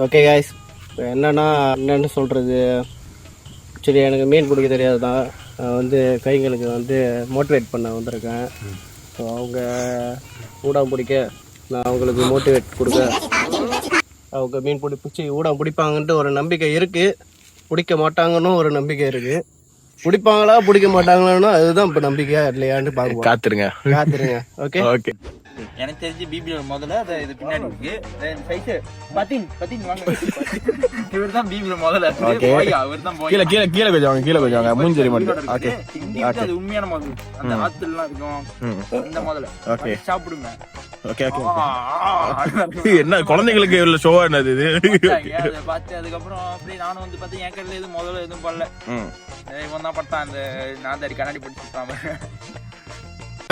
Okay guys, இப்போ என்னென்னு சொல்கிறது, சரி எனக்கு மீன் பிடிக்க தெரியாது தான். நான் வந்து கைங்களுக்கு வந்து மோட்டிவேட் பண்ண வந்திருக்கேன். ஸோ அவங்க ஊடாம் பிடிக்க நான் அவங்களுக்கு மோட்டிவேட் கொடுக்க, அவங்க மீன் பிடிச்சி ஊடாம் பிடிப்பாங்கன்ட்டு ஒரு நம்பிக்கை இருக்குது. பிடிக்க மாட்டாங்கன்னு ஒரு நம்பிக்கை இருக்குது. பிடிப்பாங்களா பிடிக்க மாட்டாங்களான்னு அதுதான் இப்போ நம்பிக்கையா இல்லையான்னு பார்க்க காத்துருங்க. Okay okay. எனக்கு தெரிஞ்சு பிபிஎல் முதல்ல அது இது பின்னாடி இருக்கு. இவர் தான் பிபிஎல் முதல்ல. அவர் தான் கீழே கீழே கீழே கொஞ்சம் கீழே கொஞ்சம் மூஞ்சரி மட்டும். ஓகே, அது உண்மையான முதல். அந்த ஆத்துலாம் இருக்கும் இந்த முதல்ல. ஓகே, சாப்பிடுங்க. Okay okay. என்ன குழந்தைங்களுக்கு இவ்வளவு ஷோவா என்னது இது? அதை பார்த்து அதுக்கப்புறம் அப்படி நானும் வந்து பார்த்து என் கடையில் எதுவும் முதல்ல எதுவும் பண்ணல. இவன் தான் பட்டான் அந்த நாதாரி கண்ணாடி படிச்சுட்டான்.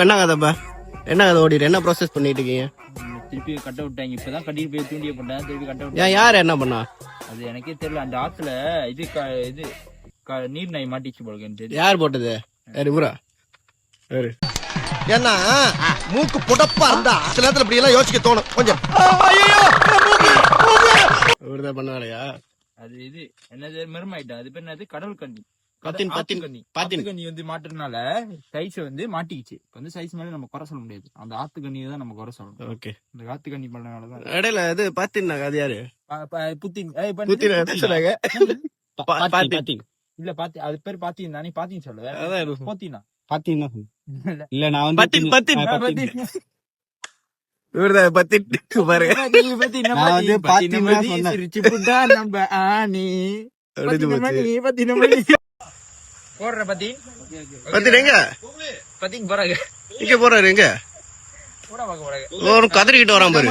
என்ன கதைப்பா, என்ன கதை ஓடிடு, என்ன ப்ராசஸ் பண்ணிட்டு இருக்கீங்க? திருப்பி கட்ட விட்டாங்க. இப்பதான் கட்டிட்டு போய் தூண்டிய போட்டேன், திருப்பி கட்ட விட்டாங்க. ஏன் யார் என்ன பண்ணா அது எனக்கே தெரியல. அந்த ஆத்துல இது நீர் நாய் மாட்டிச்சு போல. யார் போட்டது? இவரா? ஏன்னா மூக்கு புடப்பா இருந்தா சில நேரத்துல இப்படி எல்லாம் யோசிக்க தோணும் கொஞ்சம். இவர்தான் பண்ணாலையா? அது இது என்னது மெருமாயிட்டா, அது பேர் என்னது, கடல் கண்ணி. கண்ணி வந்து மாட்டுறதுனால சைஸ் வந்து மாட்டிக்கிச்சு. வந்து சைஸ் மேல நம்ம குறை சொல்ல முடியாது. அந்த ஆத்து கண்ணியை தான் நம்ம குறை சொல்லணும். ஓகே, இந்த ஆத்து கண்ணி பண்ணனாலதான் இடையில இது பாத்தீங்கன்னா அது யாரு? புத்தின் இல்ல பாத்தி, அது பேர் பாத்தீங்க தானே. பாத்தீங்க சொல்ல போத்தீனா பாத்தீங்கன்னா இல்ல நான் வந்து இவர்தான் பத்திட்டு பாருங்க. நம்ம ஆனி போடுற எங்க பத்திங்க போறாங்க. இங்க போறாரு, எங்க கதறிக்கிட்டு வரான் பாரு.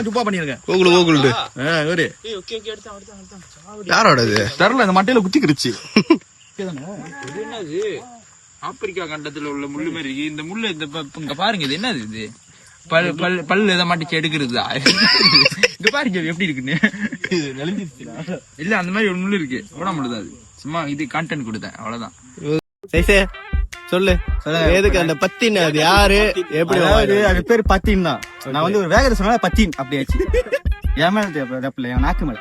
யாரோட இது தெரியல, இந்த மட்டையில குத்திக்கிருச்சு. என்னது ஆப்பிரிக்கா கண்டத்துல உள்ள முள்ளு மாதிரி இருக்கு. இந்த முள்ளு இங்க பாருங்க, இது என்னது, இது பல்லு எதை மாட்டிச்சு எடுக்கிறதா? இங்க பாருங்க எப்படி இருக்குன்னு. இல்ல அந்த மாதிரி ஒரு முள்ளு இருக்கு, உட முள்ளுதான் அது. சும்மா இது கண்டென்ட் கொடுத்தேன், அவ்வளவுதான். சொல்லு எதுக்கு அந்த பத்தின், அது யாரு, எப்படி? அது பேரு பத்தின் தான். நான் வந்து ஒரு வேகத்தை சொன்னா பத்தின் அப்படியாச்சு. என் மேல என் நாக்கு மேல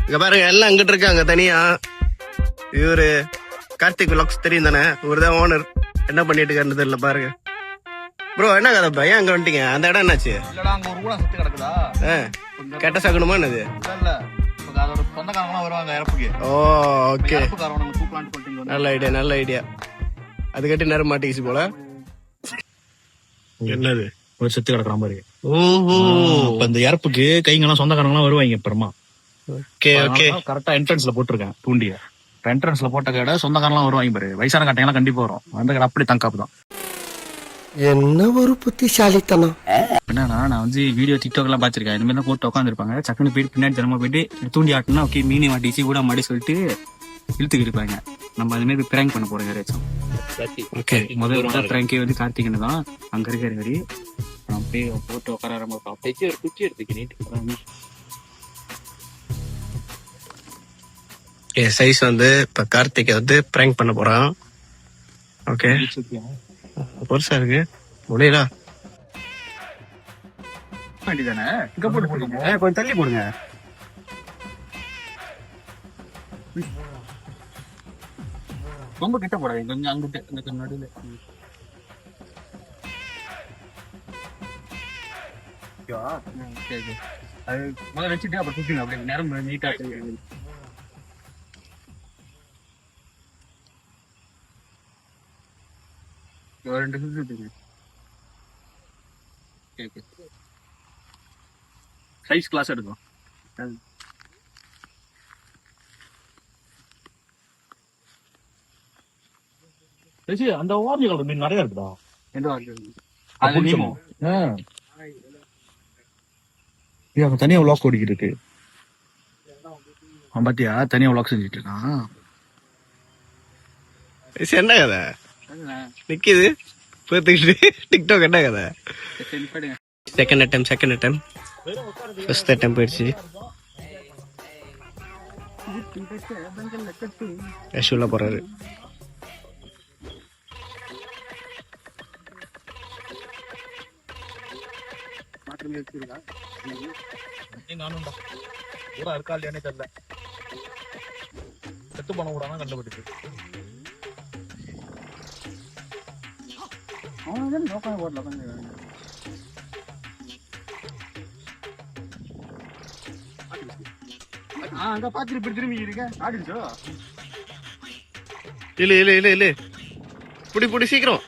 இங்க பாருங்க, எல்லாம் அங்கிட்டு இருக்காங்க தனியா. இவரு கார்த்திக் விலாக்ஸ் தெரியும் தானே, இவருதான் ஓனர். என்ன பண்ணிட்டு இருக்காருன்னு தெரியல. பாருங்க ப்ரோ, என்ன கதை பா, ஏன் அங்க வந்துட்டீங்க? அந்த இடம் என்னாச்சு? கெட்ட சகணுமா என்னது? நல்ல ஐடியா. அது கட்டி நேரம் மாட்டிக்கிச்சு போல. என்னது ஒரு செத்து கிடக்குற மாதிரி. ஓஹோ, இந்த இறப்புக்கு கைங்கெல்லாம் சொந்தக்காரங்க வருவாங்க அப்புறமா. ஓகே ஓகே, கரெக்டா என்ட்ரன்ஸ்ல போட்டிருக்கேன் தூண்டிய. என்ட்ரன்ஸ்ல போட்ட கடை சொந்தக்காரலாம் வருவாங்க பாரு. வயசான கட்டையெல்லாம் கண்டிப்பா வரும். அந்த கடை அப்படி தங்காப்பு தான். என்ன ஒரு புத்திசாலித்தனம். என்னன்னா, நான் வந்து வீடியோ டிக்டாக் எல்லாம் பாத்திருக்கேன். இந்த மாதிரி போட்டு உட்காந்துருப்பாங்க. சக்குன்னு போயிட்டு பின்னாடி தினமா போயிட்டு தூண்டி ஆட்டினா ஓகே மீனி மாட்டிச்சு கூட மாட்டி சொல்லிட்டு இழுத்துக்கு இருப்பாங்க. நம்ம அது மாதிரி பிராங்க் பண்ண போறோம் யாராச்சும். முதல் பிராங்கே வந்து கார்த்திகன் தான். அங்க இருக்கிற மாதிரி அப்படியே போட்டு உட்கார ஒரு குச்சி எடுத்துக்கிட்டு சைஸ் வந்து இப்ப கார்த்திகை வந்து பிராங்க் பண்ண போறான். ஓகே, பெருசா இருக்கு, முடியல. வேண்டிதானே, இங்க போட்டு போடுங்க, கொஞ்சம் தள்ளி போடுங்க. ரொம்ப கிட்ட போடாதீங்க, கொஞ்சம் அங்கிட்ட இந்த நடுவில். அது முதல்ல வச்சுட்டு அப்புறம் சுத்திங்க, அப்படியே நேரம் நீட்டா. ரெண்டு சுத்தி சைஸ் கிளாஸ் எடுக்கும். அந்த ஓரஞ்சு கலர் மீன் நிறைய இருக்குதா? தனியா விளாக் ஓடிக்கிட்டு இருக்கு. பாத்தியா, தனியா விளாக் செஞ்சுட்டு இருக்கான். என்ன கதை நிக்குது டிக்டாக்? என்ன கதை? செகண்ட் அட்டம் ஃபர்ஸ்ட் அட்டம் போயிடுச்சு. யஷுல போறாரு. நானும்டா ஊரா இருக்கா இல்லையானே தெரியல. செத்து போன ஊரா தான் கண்டுபிடிச்சு. அங்க பாத்துட்டு இப்படி திரும்பி இருக்க ஆடிச்சோ. இல்ல புடி சீக்கிரம்.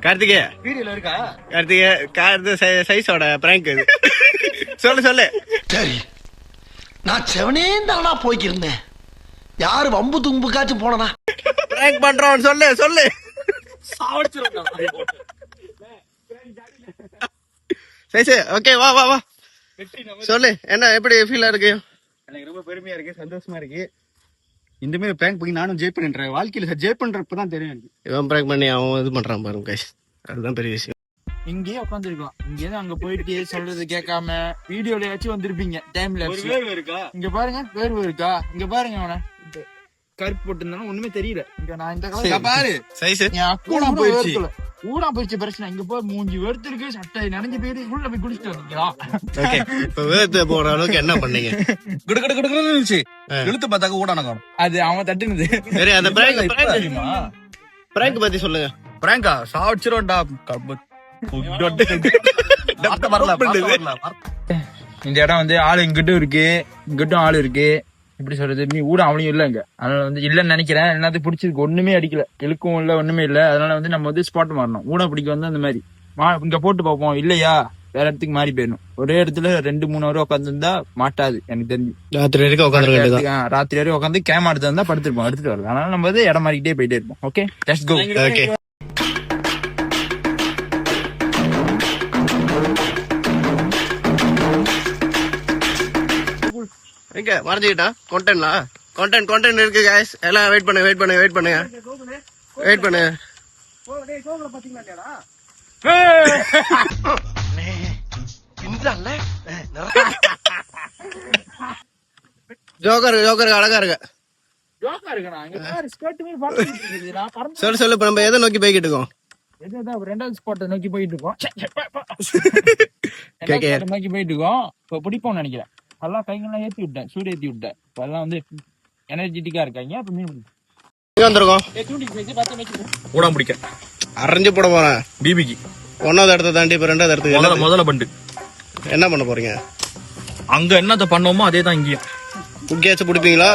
கார்த்திகே வீடியோல இருக்கா? கார்த்திகே சைஸோட பிராங்க் இது. சொல்லு. சரி, நான் செவனேந்தானா போய்க்கிருந்தேன். யாரு வம்பு தும்புக்காச்சும் போனனா? பிராங்க் பண்றோம் சொல்லு. சைஸ் ஓகே வா சொல்லு. என்ன எப்படி ஃபீலா இருக்கு? எனக்கு ரொம்ப பெருமையா இருக்கு, சந்தோஷமா இருக்கு. இந்த மாதிரி பிராங்க் பண்ணி நானும் ஜெய் பண்றேன். வாழ்க்கையில ஜெய் பண்றப்பதான் தெரியும் எனக்கு. இவன் பிராங்க் பண்ணி அவன் இது பண்றான் பாருங்க கைஸ், அதுதான் பெரிய விஷயம். இங்கேயே உட்காந்துருக்கோம். இங்கேருந்து அங்க போயிட்டு சொல்றது கேட்காம வீடியோலயாச்சும் வந்திருப்பீங்க டைம்ல. இருக்கா? இங்க பாருங்க வேர்வை இருக்கா? இங்க பாருங்க அவன கருப்பு போட்டு ஒண்ணுமே தெரியல. இங்க நான் இந்த கலர் பாரு சைஸ் ஊடா போயிடுச்சு பிரச்சனை. இங்க போய் மூஞ்சி வெறுத்து இருக்கு, சட்டை நனைஞ்சு போயிரு, உள்ள போய் குடிச்சிட்டு வந்தீங்களா? ஓகே, இப்ப வேர்த்து போற அளவுக்கு என்ன பண்ணீங்க? கிடு இருந்துச்சு. இழுத்து பார்த்தாக்க ஊடான காணும். அது அவன் தட்டுனது. சரி, அந்த பிராங்க் பத்தி சொல்லுங்க. பிராங்கா சாவச்சிரோண்டா. இந்த இடம் வந்து ஆளு இங்கிட்டும் இருக்கு, இங்கிட்டும் ஆளு இருக்கு. எப்படி சொல்றது, நீ ஊட அவனையும் இல்ல இங்க. அதனால வந்து இல்லன்னு நினைக்கிறேன். எல்லாத்தையும் பிடிச்சிருக்கு, ஒண்ணுமே அடிக்கல, இழுக்கவும் இல்ல, ஒண்ணுமே இல்ல. அதனால வந்து நம்ம வந்து ஸ்பாட் மாறணும். ஊட பிடிக்க வந்து அந்த மாதிரி இங்க போட்டு பார்ப்போம். இல்லையா வேற இடத்துக்கு மாறி போயிடணும். ஒரே இடத்துல 2-3 hour உட்காந்துருந்தா மாட்டாது எனக்கு தெரிஞ்சு. ராத்திரி வரைக்கும் ராத்திரி வரைக்கும் உட்காந்து கேம் எடுத்து வந்தா படுத்துருப்போம், எடுத்துட்டு வரல. அதனால நம்ம வந்து இடம் மாறிக்கிட்டே போயிட்டே இருப்போம். Okay, let's go. ஓகே, எங்க மறைஞ்சுக்கிட்டா கண்டென்ட் இருக்கு guys. எல்லாம் வெயிட் பண்ணுங்க. ஜோக்கர் அழகா இருக்கு. சொல்லு இப்ப நம்ம எதை நோக்கி போய்கிட்டு இருக்கோம்? ரெண்டாவது ஸ்பாட்டை நோக்கி போயிட்டு இருக்கோம். கேக்கே. நோக்கி போயிட்டு இருக்கோம். இப்ப பிடிப்போம்னு நினைக்கிறேன். எல்லாம் கைங்கெல்லாம் ஏத்தி விட்டேன், சூடு ஏத்தி விட்டேன். இப்ப எல்லாம் வந்து எனர்ஜெட்டிக்கா இருக்காங்க. அப்ப மீன் வந்திருக்கோம் ஊடாம் பிடிக்க அரைஞ்சு போட போறேன். பிபிக்கு 1வது இடத்த தாண்டி இப்ப 2வது இடத்துக்கு முதல்ல பண்டு. என்ன பண்ண போறீங்க? அங்க என்னத்த பண்ணோமோ அதே தான் இங்கேயும். குக்கியாச்சும் பிடிப்பீங்களா?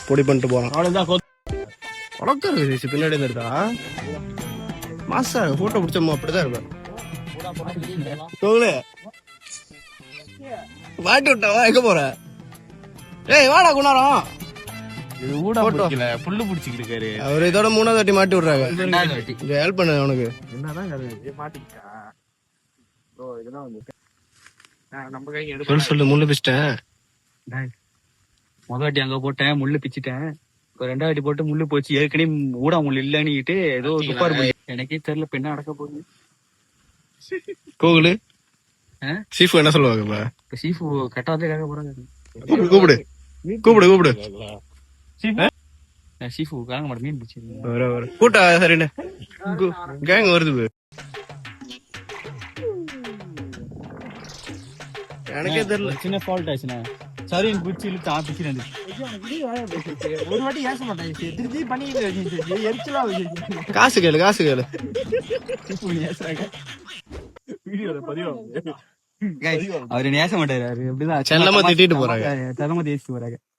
பொடி பண்ணிட்டு போறோம். அவ்வளவுதான். உனக்கு இருக்கு பின்னாடி இருந்தா மாசா போட்டோ பிடிச்சோமோ அப்படிதான் இருப்பேன். மாட்டி விட்டவா எங்க போற? ஏய் வாடா குணாரம். ஊடா பிடிக்கல, புல்லு பிடிச்சிக்கிட்டு இருக்காரு. அவர் இதோட 3வது வாட்டி மாட்டி விடுறாங்க. ஹெல்ப் பண்ணு அவனுக்கு. என்னதான் மாட்டிக்கிட்டா இதெல்லாம் வந்து நம்ம கை சொல்லு முள்ளு பிச்சிட்டேன். முதல் வாட்டி அங்க போட்டேன், முள்ளு பிச்சுட்டேன். 2வது வாட்டி போட்டு முள்ளு போச்சு. ஏற்கனவே ஊடா முள்ளு இல்லன்னுட்டு ஏதோ துப்பாரு போய் எனக்கே தெரியல. இப்ப என்ன நடக்க போகுது? கோகுலு சீஃபு என்ன சொல்லுவாங்க? இப்ப சீஃபு கட்டாதே கேட்க போறாங்க. கூப்பிடு சீஃபு காங்க மாட்டேன், மீன் பிடிச்சிருக்கேன். கூட்டா சரிண்ணே, கேங் வருது. எனக்கே தெரியல, சின்ன ஃபால்ட் ஆச்சுண்ணே. சரி பிடிச்சி இழுத்து ஆப்பிச்சு ஒரு வாட்டி ஏச மாட்டேன். திருச்சி பண்ணி எரிச்சலா காசு கேளு. அவரு நேச மாட்டாரு. எப்படிதான் செல்லமா திட்டிட்டு போறாங்க.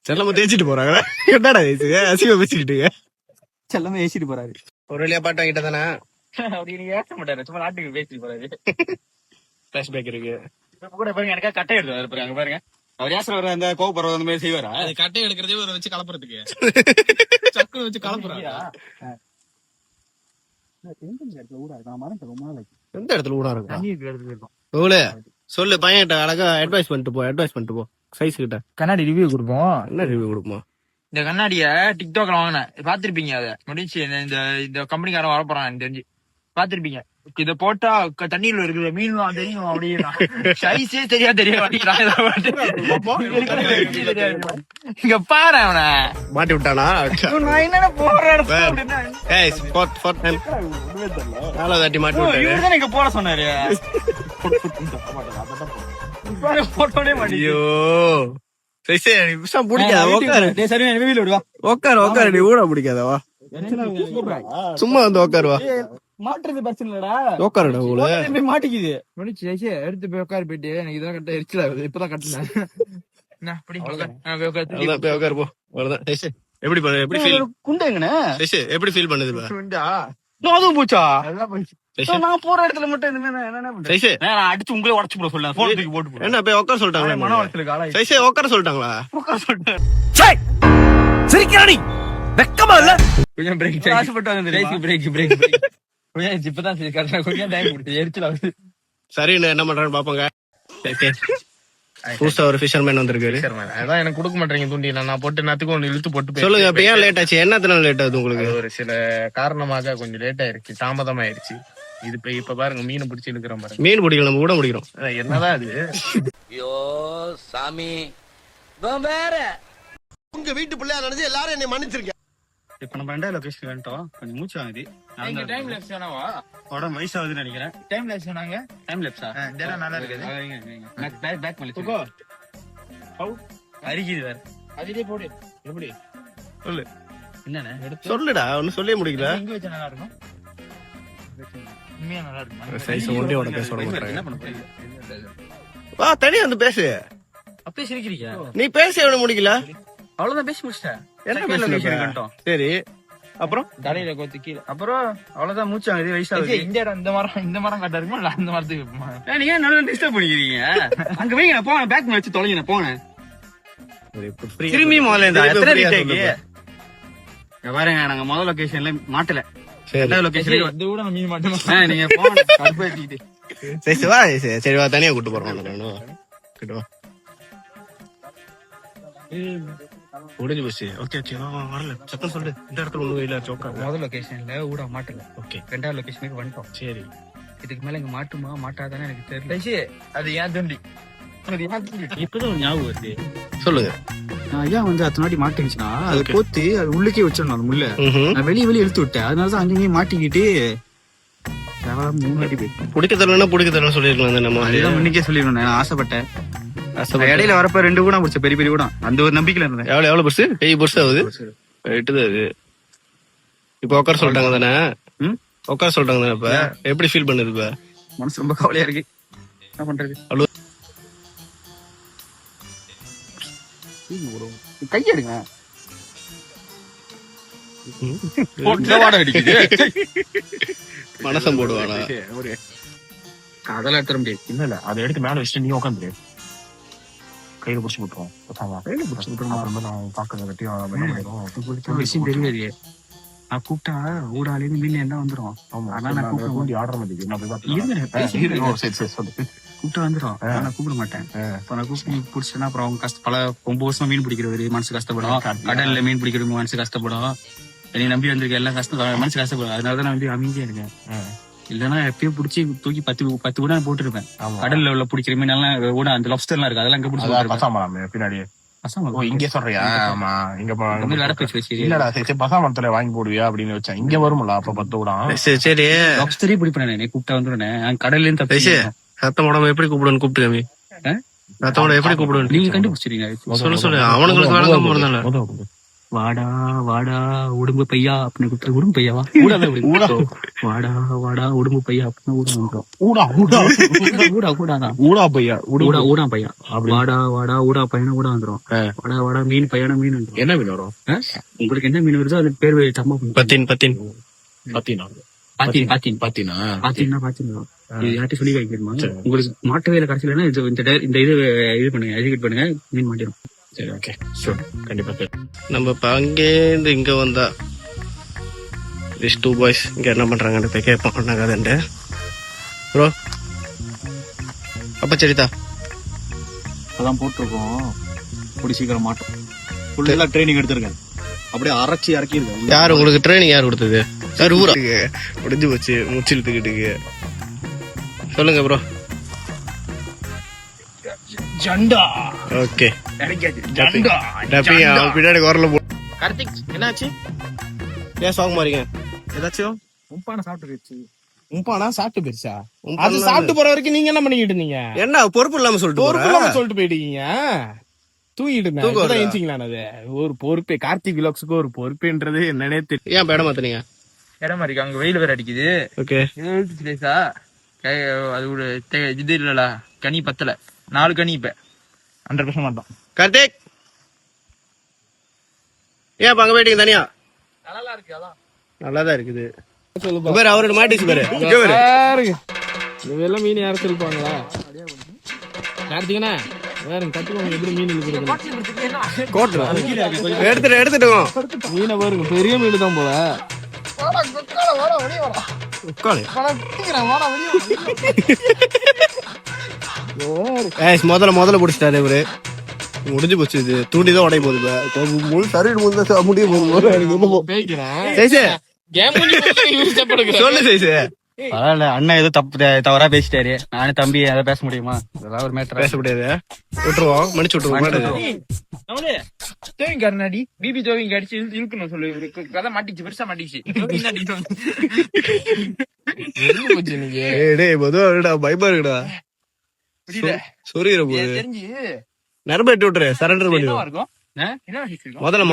செல்லமா தேய்ச்சிட்டு போறாங்க. என்னடா அசிங்க பேசிக்கிட்டு செல்லமா ஏசிட்டு போறாரு. ஒரு வழியா பாட்டு வாங்கிட்ட தானே. அப்படி ஏச மாட்டாரு, சும்மா நாட்டுக்கு பேசிட்டு போறாரு. பிளாஷ்பேக் இருக்கு. கூட பாருங்க, எனக்கா கட்டை எடுத்து அங்க பாருங்க. அவர் ஏசுற அந்த கோவப்படுறது அந்த மாதிரி செய்வாரா? அது கட்டை எடுக்கிறதே ஒரு வச்சு கலப்புறதுக்கு சக்கு வச்சு கலப்புறாங்க. எந்த இடத்துல ஊடா இருக்கும்? சொல்லு பையன்கிட்ட அழகா அட்வைஸ் பண்ணிட்டு போ. சைஸ் கிட்ட கண்ணாடி ரிவ்யூ கொடுப்போம். என்ன ரிவ்யூ கொடுப்போம்? இந்த கண்ணாடிய டிக்டாக்ல வாங்கினேன், பாத்திருப்பீங்க. அதை முடிச்சு இந்த கம்பெனிக்காரன் வர போறான் எனக்கு தெரிஞ்சு, பாத்திருப்பீங்க. இத போட்டா தண்ணியில இருக்கிற மீன் தெரியும் அப்படின்னா சைஸே தெரியா இங்க பாரு அவன மாட்டி விட்டானா நான் என்னென்ன போறேன் தாட்டி மாட்டி விட்டாரு இவர்தான் இங்க போட சொன்னாரு. போட்டோனே மாட்டி. ஐயோ பிடிக்காத உட்காரு டேய் சரி நான் வீட்ல விடுவா. உட்காரு நீ ஊட பிடிக்காதவா சும்மா வந்து உட்காருவா மாட்டுறது பிரச்சனை இல்லடா. உட்காருடா ஊழ போய் மாட்டிக்குது. எடுத்து போய் உட்காரு போயிட்டு எனக்கு இதெல்லாம் கட்ட எரிச்சல் ஆகுது இப்பதான் கட்டினேன் உட்காரு போ அவ்வளவுதான் டேய், எப்படி பண்ணு எப்படி ஃபீல் குண்டேங்கண்ணே. எப்படி ஃபீல் பண்ணுது இப்ப? அதுவும் போச்சா? டேய், நான் போற இடத்துல மட்டும் இந்த மாதிரி என்ன பண்றேன்? டேய், நான் அடிச்சு உங்களே உடச்சு போட சொல்ல. போன் தூக்கி போட்டு போடு. என்ன போய் உட்கார சொல்லிட்டாங்களா மன உளைச்சலுக்கு ஆளாயி. சரி உட்கார சொல்லிட்டாங்களா கொஞ்சம் பிரேக் ஆசைப்பட்டு வந்து தெரியுமா? பிரேக் இப்பதான் கரெக்டா கொஞ்சம் டைம் கொடுத்து எரிச்சல் ஆகுது சரின்னு என்ன பண்றான்னு பாப்பாங்க. புதுசா ஒரு ஃபிஷர்மேன் வந்திருக்காரு. அதான் எனக்கு கொடுக்க மாட்டேங்க தூண்டி நான் போட்டு நேரத்துக்கு ஒண்ணு இழுத்து போட்டு சொல்லுங்க அப்ப ஏன் லேட் ஆச்சு? என்னத்தினால லேட் ஆகுது உங்களுக்கு? ஒரு சில காரணமாக கொஞ்சம் லேட் ஆயிருச்சு தாமதமாயிருச்சு. இது இப்ப பாருங்க மீன் பிடிச்சி இழுக்கிறோம் பாருங்க. மீன் பிடிக்கல நம்ம கூட முடிக்கிறோம். என்னதான் அது ஐயோ சாமி வேற உங்க வீட்டு பிள்ளையா நினைச்சு எல்லாரும் என்னை மன்னிச்சிருக்கேன். இப்ப நம்ம 2வது லொகேஷன் வந்துட்டோம். கொஞ்சம் மூச்சு வாங்குது. டைம் லேப்ஸ் வேணாவா உடம்பு வயசாகுதுன்னு நினைக்கிறேன். டைம் லேப்ஸ் வேணாங்க டைம் லேப்ஸா? இதெல்லாம் நல்லா இருக்குது பேக் பண்ணி அரிக்குது வேற. அதுலயே போடு எப்படி சொல்லு என்னண்ணே? சொல்லுடா ஒன்னும் சொல்லவே முடியல. இங்க வச்சா நல்லா இருக்கும் உண்மையா நல்லா இருக்கும் சைஸ் ஒண்டியோட பேச விட மாட்டாங்க. என்ன பண்ண போறீங்க? வா தனியா வந்து பேசு. அப்படியே சிரிக்கிறீங்க. நீ பேச எவ்வளவு முடிக்கல? அவ்வளவுதான் பேசி முடிச்சிட்டேன். என்ன Second location பேசுறீங்க? வந்துட்டோம். சரி அப்புறம் தலையில கோத்து கீழே அப்புறம் அவ்வளவுதான் மூச்சு வாங்குது வயசாகுது. இந்த இடம் இந்த மரம் கட்ட இருக்குமா இல்ல அந்த மரத்துக்கு நீங்க ஏன் நடுவுல டிஸ்டர்ப் பண்ணிக்கிறீங்க? அங்க வைங்க போங்க. பேக் வச்சு தொலைங்க போனேன். திரும்பி முதல்ல இந்த எத்தனை ரீடேக்கு பாருங்க. நாங்க முதல் லொகேஷன்ல மாட்டல. சரி 2வது லொகேஷன்ல இது கூட நான் மீன் மாட்டேன் நீங்க போங்க. கடுப்பேத்திட்டு சரி வா சரி வா தனியா கூட்டு போறோம். கிட்ட வா முடிஞ்சு போச்சு. ஓகே ஓகே வரல சத்தம் சொல்லு. இந்த இடத்துல ஒண்ணு வெயில சோக்கா. முதல் லொகேஷன்ல ஊட மாட்டல. ஓகே 2வது லொகேஷனுக்கு வந்துட்டோம். சரி இதுக்கு மேல இங்க மாட்டுமா மாட்டாதானே எனக்கு தெரியல. அது ஏன் தண்டி இப்பதான் ஒரு ஞாபகம் வருது. சொல்லுங்க. ஐயா வந்து அத்தனை வாட்டி மாட்டிருச்சுன்னா அது போத்து அது உள்ளுக்கே வச்சிடணும். அது முள்ள ம்ஹும். நான் வெளியே இழுத்து விட்டேன். அதனாலதான் அங்கேயும் மாட்டிக்கிட்டு 3 வாட்டி போயிட்டேன். பிடிக்க தரலன்னா சொல்லிருக்கலாம். நம்ம அதுதான் முன்னிக்கே சொல்லிடணும். நான் ஆசைப்பட்டேன். இடையில வரப்ப 2 கூட பிடிச்ச பெரிய பெரிய கூட அந்த ஒரு நம்பிக்கையில இருந்தேன். எவ்வளவு பெருசு? கை பெருசு ஆகுது. ரைட்டு அது. இப்ப உட்கார சொல்லிட்டாங்க தானே? உட்கார சொல்லிட்டாங்க தானே? இப்ப எப்படி ஃபீல் பண்ணுது? இப்ப மனசு ரொம்ப கவலையா இருக்கு. என்ன பண்றது? கையெடுங்க. மனசம் போடுவானா? அதெல்லாம் எடுத்துட முடியாது. இல்ல அதை எடுத்து மேல வச்சுட்டு நீ உட்காந்துரு. கையில புடிச்சு விட்டுருவோம். கையில புடிச்சு விட்டுருவோம். நான் பாக்குறத கட்டியும் விஷயம் தெரியாது. நான் கூப்பிட்டா ஊடாலேருந்து மீன் என்ன வந்துரும். ஆனா நான் கூப்பிட ஆடுற மாதிரி கூப்பிட்டு வந்துடும். நான் கூப்பிட மாட்டேன். நான் கூப்பிட்டு பிடிச்சேன்னா அப்புறம் அவங்க பல ரொம்ப வருஷமா மீன் பிடிக்கிறவரு மனசு கஷ்டப்படும். கடல்ல மீன் பிடிக்கிறவங்க மனசு கஷ்டப்படும். என்னை நம்பி வந்திருக்க எல்லாம் கஷ்டம் மனசு கஷ்டப்படும். அதனாலதான் நான் வந்து அமைதியா இருக்கேன். இல்லன்னா எப்பயும் பிடிச்சி தூக்கி 10 கூட போட்டுருப்பேன். கடல்ல உள்ள பிடிக்கிற மீன் எல்லாம் கூட அந்த லப்ஸ்டர் எல்லாம் இருக்கு. அதெல்லாம் இங்க பிடிச்சி பின்னாடி இங்க சொல்றியா? ஆமா இங்க வச்சு இல்லடா சரி பசாமரத்துல வாங்கி போடுவியா அப்படின்னு வச்சேன். இங்க வரும்ல அப்ப 10 கூட. சரி லப்ஸ்டரே பிடிப்பேன். கூப்பிட்டா வந்துடுறேன். கடல்ல இருந்து தப்பி சத்தம் உடம்பு எப்படி கூப்பிடுன்னு கூப்பிட்டு கம்மி சத்தம் எப்படி கூப்பிடுவேன் நீங்க கண்டுபிடிச்சிருக்கீங்க. சொல்லு அவனுங்களுக்கு வழங்காம இருந்தாலும் வாடா வாடா உடும்பு பையா அப்படின்னு கூப்பிட்டு உடும்பு பையாவா வாடா வாடா உடும்பு பையா அப்படின்னு ஊடா பையா ஊடா பையா வாடா வாடா ஊடா பையனா கூட வந்துரும். வாடா வாடா மீன் பையனா மீன் வந்துரும். என்ன மீன் வரும்? உங்களுக்கு என்ன மீன் வருதோ அது பேர் தம்மா பாத்தீங்கன்னா யார்ட்டும் சொல்லி வைக்கணுமா? உங்களுக்கு மாட்டவே இல்லை கடைசியில இந்த இது பண்ணுங்க எஜுகேட் பண்ணுங்க மீன் மாட்டிடும். சரி ஓகே ஷூர் கண்டிப்பா. நம்ம இப்ப அங்கேருந்து இங்க வந்தா these 2 boys இங்க என்ன பண்றாங்கன்னு போய் கேட்போம். நாங்க ப்ரோ அப்ப சரிதா அதான் போட்டிருக்கோம். கூடி சீக்கிரம் மாட்டோம். ஃபுல்லா ட்ரைனிங் எடுத்திருக்கேன். அப்படியே அரைச்சி இறக்கி இருக்கேன். யாரு உங்களுக்கு ட்ரைனிங் யார் கொடுத்தது? யார் ஊரா முடிஞ்சு போச்சு. முச்சில் தூக்கிட்டு சொல்லுங்க ப்ரோ. ஜண்டா ஓகே ஜண்டா டப்பிங் அவன் பின்னாடி குரல போ. கார்த்திக் என்னாச்சு? ஏன் சோக மாறீங்க? ஏதாச்சும் உம்பான சாப்பிட்டு போயிடுச்சு. உம்பானா சாப்பிட்டு போயிருச்சா? அது சாப்பிட்டு போற வரைக்கும் நீங்க என்ன பண்ணிக்கிட்டு இருந்தீங்க? என்ன பொறுப்பு இல்லாம சொல்லிட்டு சொல்லிட்டு போயிட்டீங்க. தூங்கிட்டு இருந்தேன். ஏஞ்சிங்களானது ஒரு பொறுப்பே. கார்த்திக் விலாக்ஸுக்கு ஒரு பொறுப்புன்றது என்னன்னே தெரியும். ஏன் இடம் மாத்தனீங்க? இடமா இருக்கு, அங்க வெயில் வேற அடிக்குது. ஓகே அது ஒரு இது இல்லடா, கனி பத்தல. 4 கனி இப்ப 100% மாட்டோம். கார்த்திக் ஏன் அங்க போயிட்டீங்க தனியா? நல்லா இருக்கு. அதான் நல்லாதான் இருக்குது. பேர் அவரோட மாட்டிச்சு பேரு இதெல்லாம் மீன் யாரும் சொல்லுவாங்களா? கார்த்திகனா வேற கட்டுவாங்க. எப்படி மீன் இழுக்கிறது? எடுத்துட்டு மீனை பாருங்க, பெரிய மீன் தான் போல. முதல்ல பிடிச்சிட்டாரு இவரு. முடிஞ்சு போச்சு. இது தூண்டிதான் உடைய போகுது. சொல்லு சைஸ். பரவாயில்ல, அண்ணன் ஏதோ தவறா பேசிட்டாரு. நானும் தம்பி அதை பேச முடியுமா? அதெல்லாம் ஒரு மேட்டர் பேச முடியாது. விட்டுருவோம், மன்னிச்சு விட்டுருவோம். கர்நாடி பிபி தோவிங்க அடிச்சு இழுக்கணும் சொல்லு. கதை மாட்டிச்சு, பெருசா மாட்டிச்சு. பயமா இருக்குடா. சொரியிற போது தெரிஞ்சு நரம்பு எட்டு விட்டுரு. சரண்டர் பண்ணிடுவோம். முதல்ல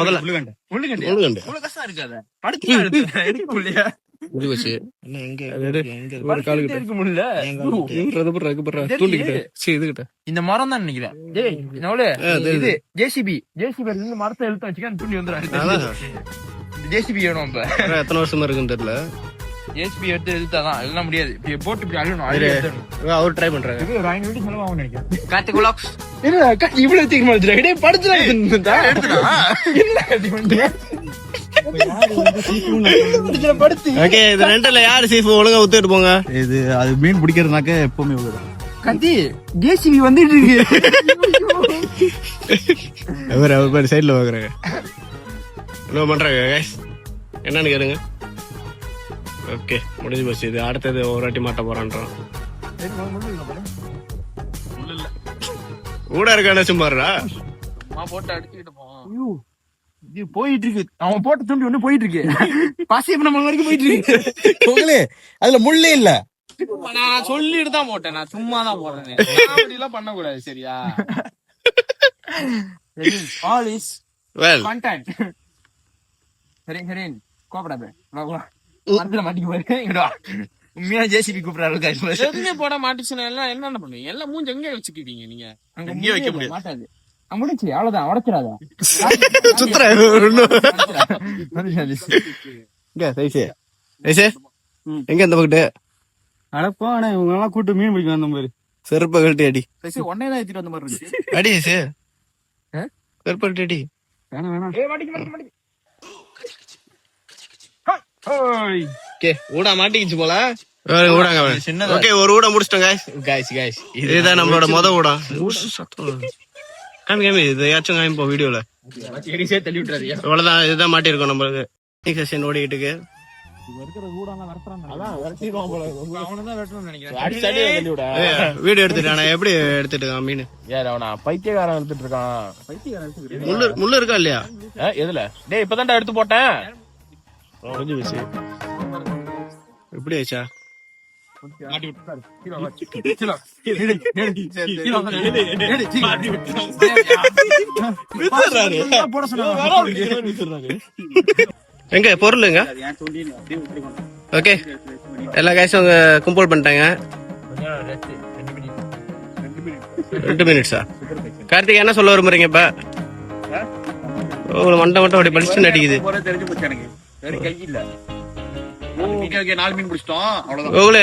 இந்த மரம் தான் நினைக்கிறேன். ஜேசிபி மரத்தை எழுத்து வச்சுக்க துணி வந்துடும். ஜேசிபி வேணும். இப்ப எத்தனை வருஷமா இருக்குன்னு தெரியல. ஜேசிபி எடுத்து எழுத்தாதான் எல்லாம் முடியாது. போட்டு இப்படி அழுகணும். அவர் ட்ரை பண்றாங்க. ஒரு 5 செலவாகும் நினைக்கிறேன். கார்த்திக் விலாக்ஸ் இவ்வளவு தீர்மானம் யாரு சீஃப் ஒழுங்கா ஒத்துட்டு போங்க. இது அது மீன் பிடிக்கிறதுனாக்க எப்பவுமே கத்தி ஜேசிபி வந்துட்டு இருக்கு. அவர் சைட்ல பாக்குறாங்க. என்ன பண்றாங்க என்னன்னு கேளுங்க. ஓகே முடிஞ்சு போச்சு. இது அடுத்தது ஒரு வாட்டி மாட்ட போறான்றான். கூட இருக்கான சும்மாறா போட்டு அடிச்சுக்கிட்டு போவான். இது போயிட்டு இருக்கு. அவன் போட்ட துண்டி ஒண்ணு போயிட்டு இருக்கு. பாசியம் நம்ம வரைக்கும் போயிட்டு இருக்கு. அதுல முள்ளே இல்ல. நான் சொல்லிட்டு தான் போட்டேன். நான் சும்மா தான் போடுறேன். பண்ண கூடாது சரியா? All is content. சரி கோபடாத. மாட்டிக்க போறேன். உண்மையா ஜேசிபி கூப்பிடாரு. எதுவுமே போட மாட்டுச்சுன்னா எல்லாம் என்ன பண்ணுவீங்க? எல்லாம் மூஞ்சி எங்க வச்சுக்கிட்டீங்க நீங்க? அங்க வைக்க முடியாது. மாட்டாது. முடிச்சு அவ்வளவுதான். உடச்சிடாத. எங்க இந்த பக்கத்து அடப்பா இவங்க எல்லாம் கூட்டு மீன் பிடிக்க வந்த மாதிரி செருப்ப கழட்டி அடி. ஒன்னேதான் ஏத்திட்டு வந்த மாதிரி இருக்கு. அடி செருப்ப கழட்டி அடி. வேணாம். ஊடா மாட்டிக்கிச்சு போல. ஓகே ஒரு ஊடா முடிச்சிட்டோம் guys. இதுதான் நம்மளோட முத ஊடா. காமி இதையாச்சும் காமிப்போம் வீடியோல. இவ்வளவுதான். இதுதான் மாட்டிருக்கோம் நம்மளுக்கு. செஷன் ஓடிக்கிட்டு இருக்கு. வீடியோ எடுத்துட்டான எப்படி எடுத்துட்டு இருக்கான் மீன்? பைத்தியக்காரன் எடுத்துட்டு இருக்கான். முள்ளு இருக்கா இல்லையா? எதுல? டேய் இப்பதான்டா எடுத்து போட்டேன். முடிஞ்சு போச்சு. எப்படி ஆச்சா? எங்க பொருளுங்க? ஓகே எல்லா காய்ச்சும் அவங்க கும்பல் பண்ணிட்டாங்க. 2 மினிட்ஸா? கார்த்திக் என்ன சொல்ல விரும்புறீங்க இப்ப? உங்களுக்கு மண்டை மட்டும் அப்படி பளிச்சு அடிக்குது.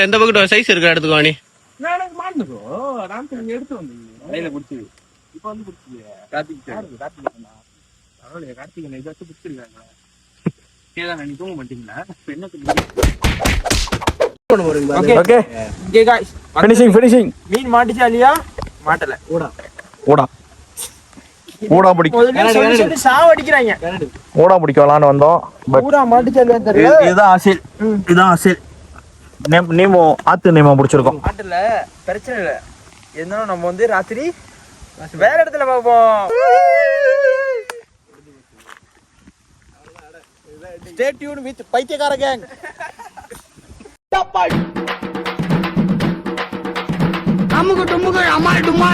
எந்த பக்கத்து சைஸ் இருக்கா எடுத்துக்கோ நீ. மீன் மாட்டிச்சா இல்லையா? மாட்டல. ஊடா பிடிக்கும். சாவடிக்கிறாங்க. ஊடா பிடிக்கலான்னு வந்தோம். ஊடா மாட்டிச்சா இல்லையா தெரியல. இதுதான் அசில். நீமோ ஆத்து நீமோ பிடிச்சிருக்கோம். ஆட்டுல பிரச்சனை இல்லை, இருந்தாலும் நம்ம வந்து ராத்திரி வேற இடத்துல பார்ப்போம். Stay tuned with பைத்தியக்கார கேங். அமுகு டுமுகு அமால் டுமால்.